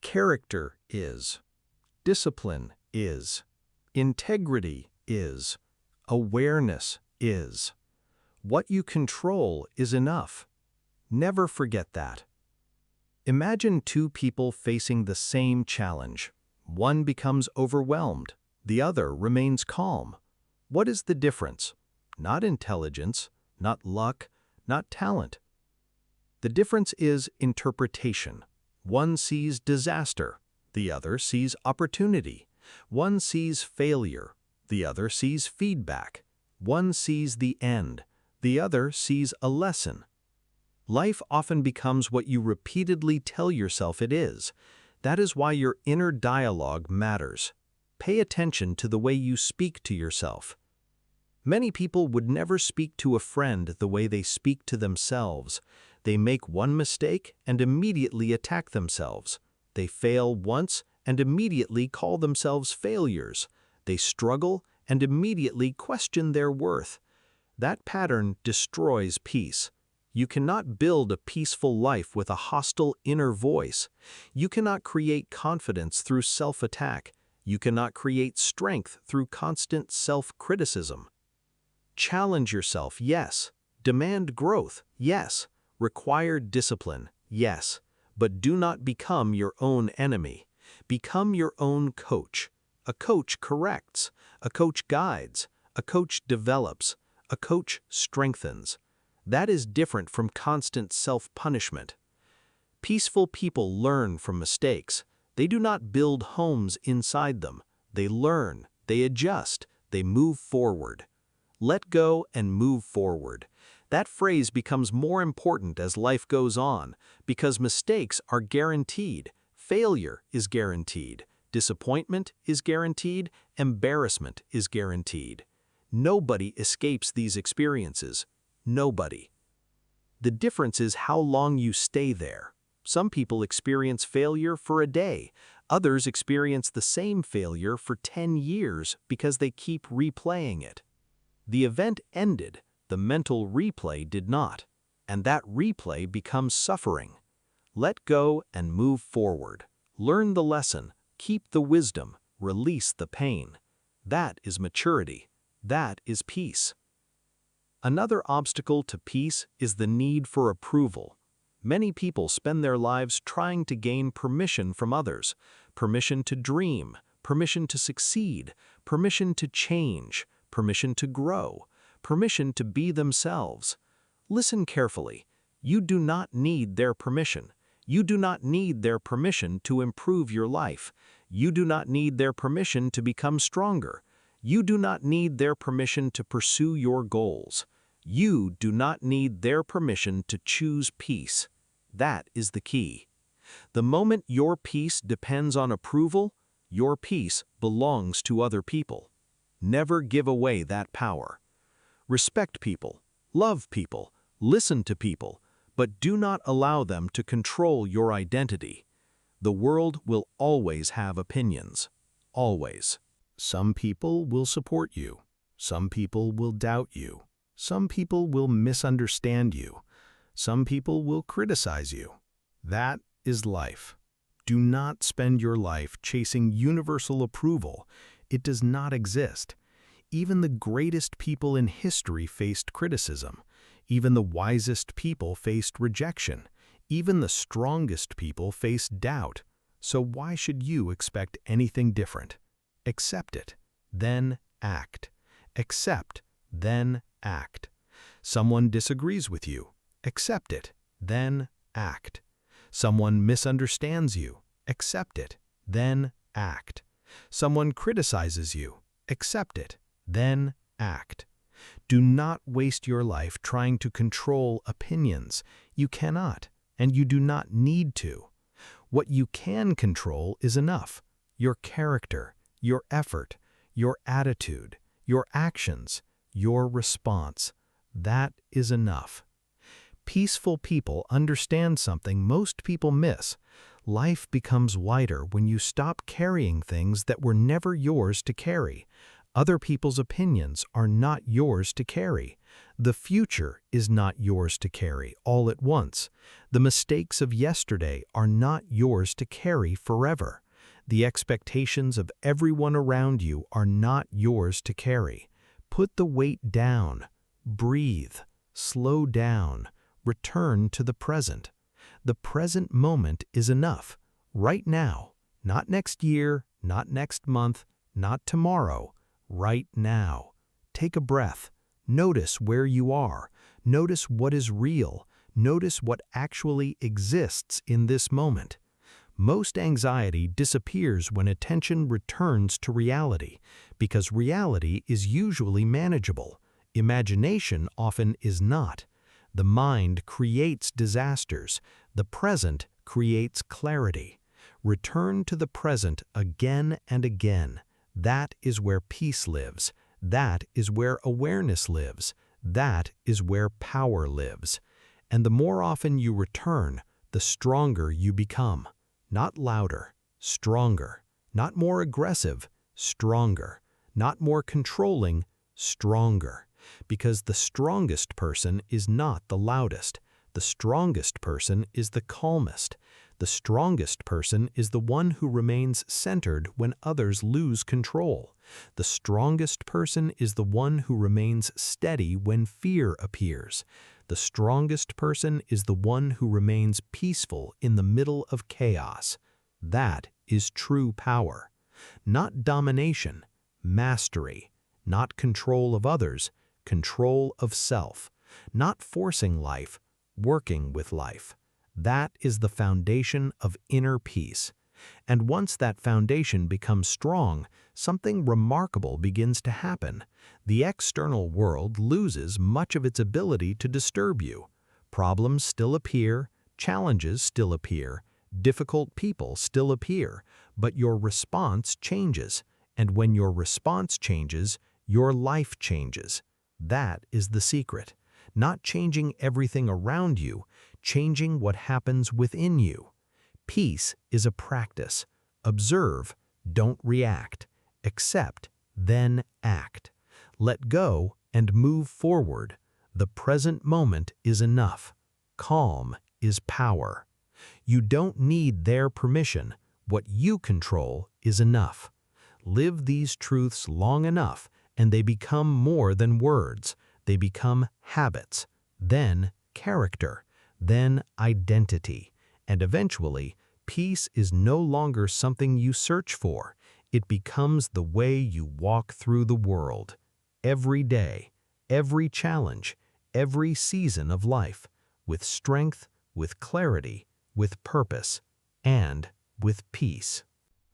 Character is. Discipline is. Integrity is. Awareness is. What you control is enough. Never forget that. Imagine two people facing the same challenge. One becomes overwhelmed. The other remains calm. What is the difference? Not intelligence, not luck, not talent. The difference is interpretation. One sees disaster, the other sees opportunity. One sees failure, the other sees feedback. One sees the end, the other sees a lesson. Life often becomes what you repeatedly tell yourself it is. That is why your inner dialogue matters. Pay attention to the way you speak to yourself. Many people would never speak to a friend the way they speak to themselves. They make one mistake and immediately attack themselves. They fail once and immediately call themselves failures. They struggle and immediately question their worth. That pattern destroys peace. You cannot build a peaceful life with a hostile inner voice. You cannot create confidence through self-attack. You cannot create strength through constant self-criticism. Challenge yourself, yes. Demand growth, yes. Require discipline, yes. But do not become your own enemy. Become your own coach. A coach corrects. A coach guides. A coach develops. A coach strengthens. That is different from constant self-punishment. Peaceful people learn from mistakes. They do not build homes inside them. They learn, they adjust, they move forward. Let go and move forward. That phrase becomes more important as life goes on because mistakes are guaranteed. Failure is guaranteed. Disappointment is guaranteed. Embarrassment is guaranteed. Nobody escapes these experiences. Nobody. The difference is how long you stay there. Some people experience failure for a day. Others experience the same failure for 10 years because they keep replaying it. The event ended, the mental replay did not, and that replay becomes suffering. Let go and move forward. Learn the lesson, keep the wisdom, release the pain. That is maturity. That is peace. Another obstacle to peace is the need for approval. Many people spend their lives trying to gain permission from others, permission to dream, permission to succeed, permission to change, permission to grow, permission to be themselves. Listen carefully. You do not need their permission. You do not need their permission to improve your life. You do not need their permission to become stronger. You do not need their permission to pursue your goals. You do not need their permission to choose peace. That is the key. The moment your peace depends on approval, your peace belongs to other people. Never give away that power. Respect people, love people, listen to people, but do not allow them to control your identity. The world will always have opinions. Always. Some people will support you. Some people will doubt you. Some people will misunderstand you. Some people will criticize you. That is life. Do not spend your life chasing universal approval. It does not exist. Even the greatest people in history faced criticism. Even the wisest people faced rejection. Even the strongest people faced doubt. So why should you expect anything different? Accept it, then act. Accept, then act. Someone disagrees with you. Accept it, then act. Someone misunderstands you. Accept it, then act. Someone criticizes you. Accept it, then act. Do not waste your life trying to control opinions. You cannot, and you do not need to. What you can control is enough. Your character, your effort, your attitude, your actions, your response. That is enough. Peaceful people understand something most people miss. Life becomes lighter when you stop carrying things that were never yours to carry. Other people's opinions are not yours to carry. The future is not yours to carry all at once. The mistakes of yesterday are not yours to carry forever. The expectations of everyone around you are not yours to carry. Put the weight down. Breathe. Slow down. Return to the present. The present moment is enough. Right now. Not next year, not next month, not tomorrow. Right now. Take a breath. Notice where you are. Notice what is real. Notice what actually exists in this moment. Most anxiety disappears when attention returns to reality, because reality is usually manageable. Imagination often is not. The mind creates disasters. The present creates clarity. Return to the present again and again. That is where peace lives. That is where awareness lives. That is where power lives. And the more often you return, the stronger you become. Not louder, stronger. Not more aggressive, stronger. Not more controlling, stronger. Because the strongest person is not the loudest. The strongest person is the calmest. The strongest person is the one who remains centered when others lose control. The strongest person is the one who remains steady when fear appears. The strongest person is the one who remains peaceful in the middle of chaos. That is true power. Not domination, mastery. Not control of others, control of self. Not forcing life, working with life. That is the foundation of inner peace. And once that foundation becomes strong, something remarkable begins to happen. The external world loses much of its ability to disturb you. Problems still appear, challenges still appear, difficult people still appear, but your response changes. And when your response changes, your life changes. That is the secret. Not changing everything around you, changing what happens within you. Peace is a practice. Observe, don't react. Accept, then act. Let go and move forward. The present moment is enough. Calm is power. You don't need their permission. What you control is enough. Live these truths long enough, and they become more than words. They become habits, then character, then identity. And eventually, peace is no longer something you search for. It becomes the way you walk through the world. Every day, every challenge, every season of life, with strength, with clarity, with purpose, and with peace.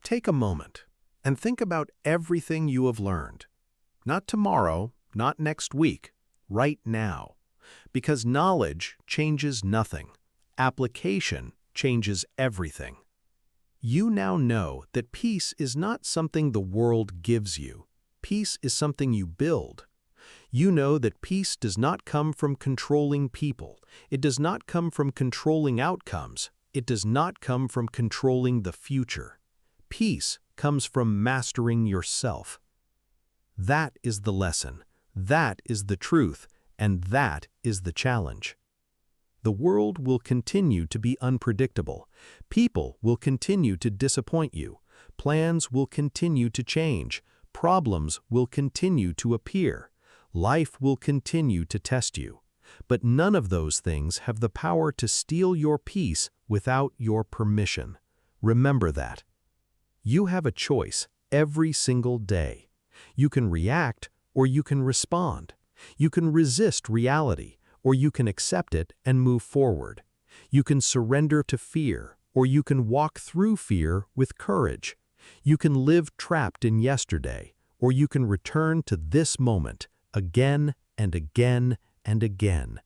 Take a moment and think about everything you have learned. Not tomorrow, not next week, right now. Because knowledge changes nothing. Application changes everything. You now know that peace is not something the world gives you. Peace is something you build. You know that peace does not come from controlling people. It does not come from controlling outcomes. It does not come from controlling the future. Peace comes from mastering yourself. That is the lesson. That is the truth. And that is the challenge. The world will continue to be unpredictable. People will continue to disappoint you. Plans will continue to change. Problems will continue to appear. Life will continue to test you. But none of those things have the power to steal your peace without your permission. Remember that. You have a choice every single day. You can react or you can respond. You can resist reality or you can accept it and move forward. You can surrender to fear or you can walk through fear with courage. You can live trapped in yesterday or you can return to this moment again and again and again.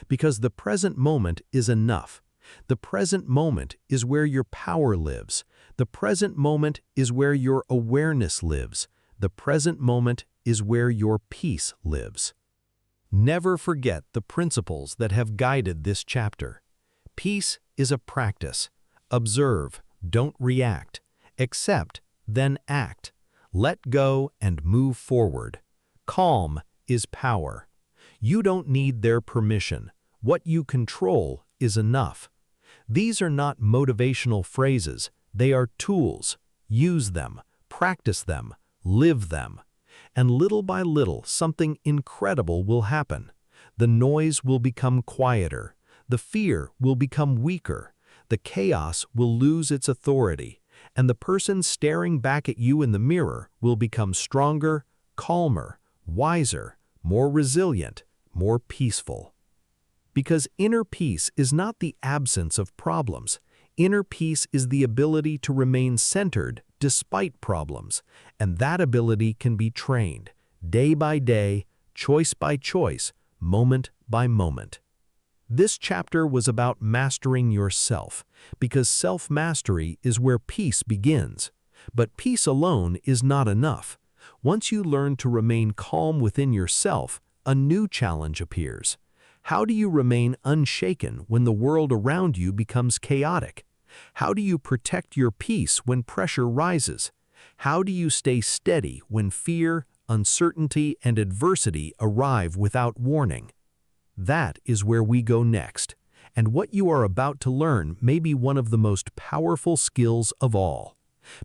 Because the present moment is enough. The present moment is where your power lives. The present moment is where your awareness lives. The present moment is where your peace lives. Never forget the principles that have guided this chapter. Peace is a practice. Observe, don't react. Accept, then act. Let go and move forward. Calm is power. You don't need their permission. What you control is enough. These are not motivational phrases. They are tools. Use them, practice them, live them. And little by little, something incredible will happen. The noise will become quieter. The fear will become weaker. The chaos will lose its authority. And the person staring back at you in the mirror will become stronger, calmer, wiser, more resilient, more peaceful. Because inner peace is not the absence of problems. Inner peace is the ability to remain centered despite problems, and that ability can be trained, day by day, choice by choice, moment by moment. This chapter was about mastering yourself, because self-mastery is where peace begins. But peace alone is not enough. Once you learn to remain calm within yourself, a new challenge appears. How do you remain unshaken when the world around you becomes chaotic? How do you protect your peace when pressure rises? How do you stay steady when fear, uncertainty, and adversity arrive without warning? That is where we go next, and what you are about to learn may be one of the most powerful skills of all.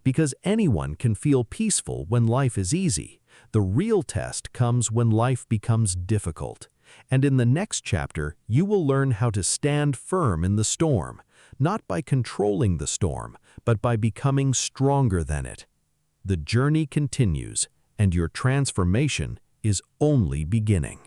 Because anyone can feel peaceful when life is easy. The real test comes when life becomes difficult. And in the next chapter, you will learn how to stand firm in the storm, not by controlling the storm, but by becoming stronger than it. The journey continues, and your transformation is only beginning.